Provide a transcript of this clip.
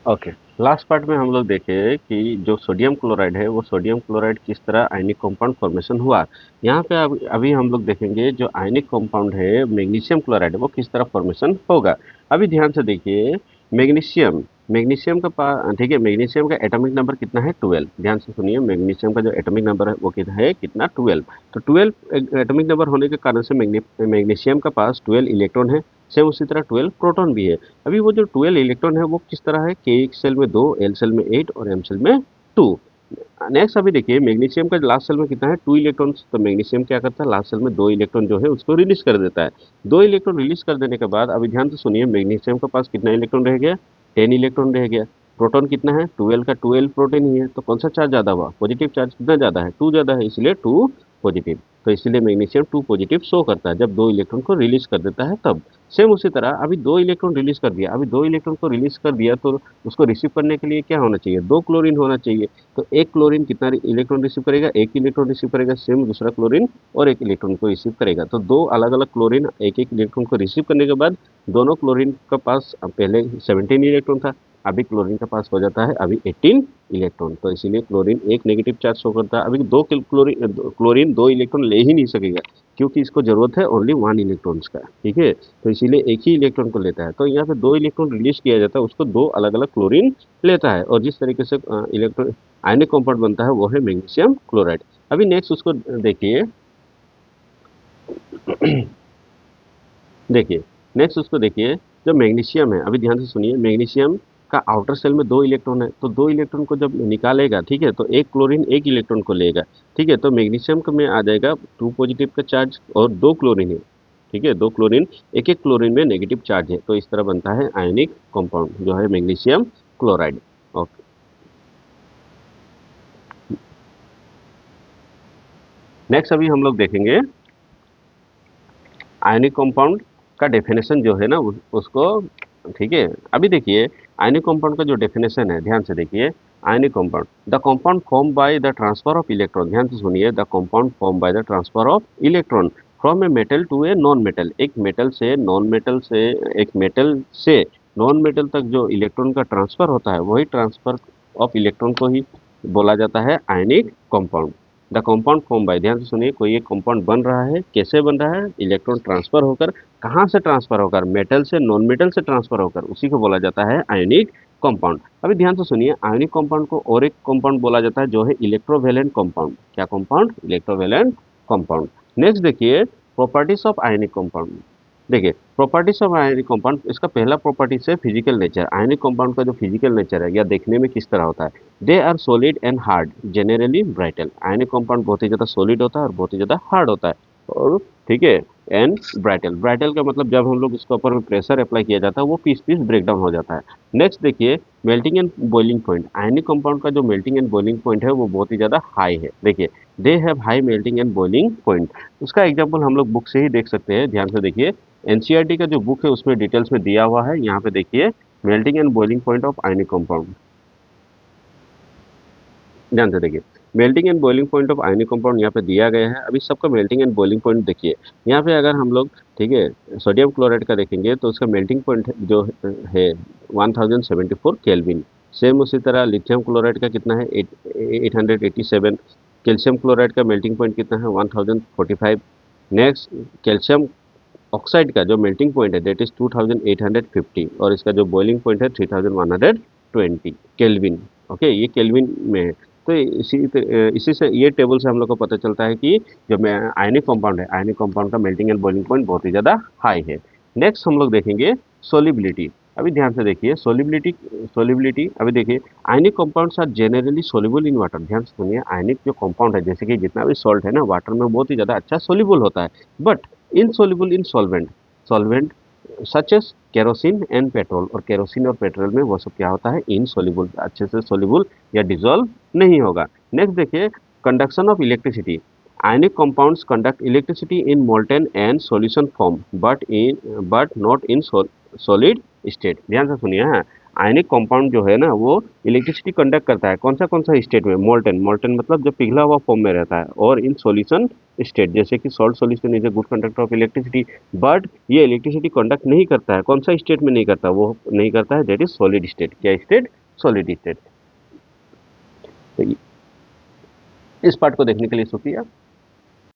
Okay. Last part में हम लोग देखे कि जो सोडियम क्लोराइड है वो सोडियम क्लोराइड किस तरह आयनिक कंपाउंड फॉर्मेशन हुआ। यहाँ पे अभी हम लोग देखेंगे जो आयनिक कंपाउंड है मैग्नीशियम क्लोराइड वो किस तरह फॉर्मेशन होगा। अभी ध्यान से देखिए, मैग्नीशियम मैग्नीशियम का ठीक है, मैग्नीशियम का एटॉमिक नंबर कितना है 12। ध्यान से सुनिए, मैग्नीशियम का जो एटॉमिक नंबर है वो कितना है, कितना 12। तो 12 एटॉमिक नंबर होने के कारण से मैग्नीशियम का पास 12 इलेक्ट्रॉन है। सेम उसी तरह 12 प्रोटॉन भी है। अभी वो जो 12 इलेक्ट्रॉन है वो किस तरह है, के सेल में 2, एल सेल में 8 और एम सेल में 2। नेक्स्ट अभी देखिए, मैग्नीशियम का लास्ट सेल में कितना है 2 इलेक्ट्रॉन। तो मैग्नीशियम क्या करता है, लास्ट सेल में 2 इलेक्ट्रॉन जो है उसको रिलीज कर देता है। 2 इलेक्ट्रॉन रिलीज कर देने के बाद अभी ध्यान से सुनिए, मैग्नीशियम के पास कितना इलेक्ट्रॉन रह गया, 10 इलेक्ट्रॉन रह गया। प्रोटॉन कितना है 12 का 12 प्रोटॉन ही है। तो कौन सा चार्ज ज्यादा हुआ, पॉजिटिव चार्ज कितना ज्यादा है, 2 ज्यादा है, इसलिए 2 पॉजिटिव। तो इसीलिए मैग्नीशियम 2 पॉजिटिव शो करता है जब 2 इलेक्ट्रॉन को रिलीज कर देता है तब। सेम उसी तरह अभी 2 इलेक्ट्रॉन रिलीज कर दिया, अभी 2 इलेक्ट्रॉन को रिलीज कर दिया तो उसको रिसीव करने के लिए क्या होना चाहिए, 2 क्लोरीन होना चाहिए। तो एक क्लोरीन कितना इलेक्ट्रॉन रिसीव करेगा, एक इलेक्ट्रॉन रिसीव करेगा। सेम दूसरा क्लोरीन और एक इलेक्ट्रॉन को रिसीव करेगा। तो दो अलग अलग क्लोरीन एक एक इलेक्ट्रॉन को रिसीव करने के बाद दोनों क्लोरीन के पास पहले 17 इलेक्ट्रॉन था, अभी क्लोरीन के पास हो जाता है अभी 18 इलेक्ट्रॉन। तो इसीलिए क्लोरीन एक नेगेटिव चार्ज शो करता है। अभी क्लोरीन 2 इलेक्ट्रॉन ले ही नहीं सकेगा, क्योंकि इसको जरूरत है ओनली 1 इलेक्ट्रॉन्स का, ठीक है। तो इसीलिए एक ही इलेक्ट्रॉन को लेता है। तो यहाँ पे 2 इलेक्ट्रॉन रिलीज किया जाता है, उसको 2 अलग अलग क्लोरीन लेता है। और जिस तरीके से इलेक्ट्रॉन आयनिक कंपाउंड बनता है वो है मैग्नीशियम क्लोराइड। अभी नेक्स्ट उसको देखिए देखिए नेक्स्ट उसको देखिए, जो मैग्नीशियम है, अभी ध्यान से सुनिए, मैग्नीशियम का आउटर सेल में 2 इलेक्ट्रॉन है। तो 2 इलेक्ट्रॉन को जब निकालेगा, ठीक है, तो एक क्लोरीन एक इलेक्ट्रॉन को लेगा, ठीक है। तो मैग्नीशियम में आ जाएगा 2 पॉजिटिव का चार्ज और 2 क्लोरीन है, ठीक है, 2 क्लोरीन, एक एक क्लोरीन में नेगेटिव चार्ज है। तो इस तरह बनता है आयनिक कंपाउंड जो है मैग्नीशियम क्लोराइड। ओके। नेक्स्ट अभी हम लोग देखेंगे आयनिक कंपाउंड का डेफिनेशन जो है ना उसको, ठीक है। अभी देखिए, आयनिक कंपाउंड का जो डेफिनेशन है, ध्यान से देखिए, ionic compound, the compound form by the transfer of electron. ध्यान से सुनिए, the compound form by the transfer of electron from a metal to a non metal. एक मेटल से नॉन मेटल से एक मेटल से नॉन मेटल तक जो इलेक्ट्रॉन का ट्रांसफर होता है वही ट्रांसफर ऑफ इलेक्ट्रॉन को ही बोला जाता है आयनिक compound. The compound form bye, ध्यान से सुनिए, कोई एक कंपाउंड बन रहा है, कैसे बन रहा है, इलेक्ट्रॉन ट्रांसफर होकर, कहाँ से ट्रांसफर होकर, मेटल से नॉन मेटल से ट्रांसफर होकर, उसी को बोला जाता है आयनिक कंपाउंड। अभी ध्यान से सुनिए, आयनिक कंपाउंड को और एक कंपाउंड बोला जाता है जो है इलेक्ट्रोवेलेंट कंपाउंड। क्या कंपाउंड, इलेक्ट्रोवेलेंट कंपाउंड। नेक्स्ट देखिए, प्रॉपर्टीज ऑफ आयनिक कंपाउंड। देखिए, प्रॉपर्टीज ऑफ आयनिक कंपाउंड, इसका पहला प्रॉपर्टीज है फिजिकल नेचर। आयनिक कंपाउंड का जो फिजिकल नेचर है या देखने में किस तरह होता है, they are solid and hard generally brittle. Ionic compound बहुत ही ज्यादा सॉलिड होता है और बहुत ही ज्यादा हार्ड होता है, और ठीक है, एंड ब्राइटल। ब्राइटल का मतलब जब हम लोग इसके ऊपर में प्रेशर अप्लाई किया जाता है वो पीस पीस ब्रेक डाउन हो जाता है। नेक्स्ट देखिए, melting and boiling point. Ionic compound का जो मेल्टिंग एंड बॉइलिंग पॉइंट है वो बहुत ही ज्यादा हाई है। देखिए, they have high melting and boiling point. उसका एग्जांपल हम लोग बुक से ही देख सकते हैं। ध्यान से देखिए, एनसीईआरटी का जो बुक है उसमें डिटेल्स में दिया हुआ है। यहाँ पे देखिए, melting and boiling point of ionic compound, ध्यान से देखिए, melting and boiling point of ionic compound यहाँ पे दिया गया है। अभी सबका मेल्टिंग एंड बॉइलिंग पॉइंट देखिए, यहाँ पे अगर हम लोग, ठीक है, सोडियम क्लोराइड का देखेंगे तो उसका मेल्टिंग पॉइंट जो है 1074 केल्विन। सेम उसी तरह लिथियम क्लोराइड का कितना है 887। कैल्शियम क्लोराइड का मेल्टिंग पॉइंट कितना है 1045। नेक्स्ट, कैल्शियम ऑक्साइड का जो मेल्टिंग पॉइंट है दैट इज 2850, और इसका जो बॉइलिंग पॉइंट है 3120 केल्विन। ओके, ये केल्विन में है। तो इसी से ये टेबल से हम लोग को पता चलता है कि जो आयनिक कंपाउंड है, आयनिक कंपाउंड का मेल्टिंग एंड बॉइलिंग पॉइंट बहुत ही ज़्यादा हाई है। नेक्स्ट हम लोग देखेंगे सोलिबिलिटी। अभी ध्यान से देखिए, सोलिबिलिटी अभी देखिए, ionic compounds are generally soluble in water. ध्यान से सुनिए, आयनिक जो कंपाउंड है जैसे कि जितना भी सॉल्ट है ना, वाटर में बहुत ही ज़्यादा अच्छा सोल्यूबल होता है, but insoluble in solvent such as kerosene and petrol. और केरोसिन और पेट्रोल में वो सब क्या होता है, इनसॉल्युबल, अच्छे से सॉल्युबल या डिसॉल्व नहीं होगा। नेक्स्ट देखिए, conduction of electricity. Ionic compounds conduct electricity in molten and solution form but not in solid state. ध्यान से सुनिए, हाँ, आयनिक कंपाउंड जो है ना वो इलेक्ट्रिसिटी कंडक्ट करता है कौन सा स्टेट में, मोल्टन, मोल्टन मतलब जो पिघला हुआ फॉर्म में रहता है, और इन सॉल्यूशन स्टेट, जैसे कि salt solution is a good conductor of electricity. But ये इलेक्ट्रिसिटी कंडक्ट नहीं करता है, कौन सा स्टेट में नहीं करता, वो नहीं करता है, दैट इज सॉलिड स्टेट। क्या स्टेट? Solid state. तो इस पार्ट को देखने के लिए शुक्रिया।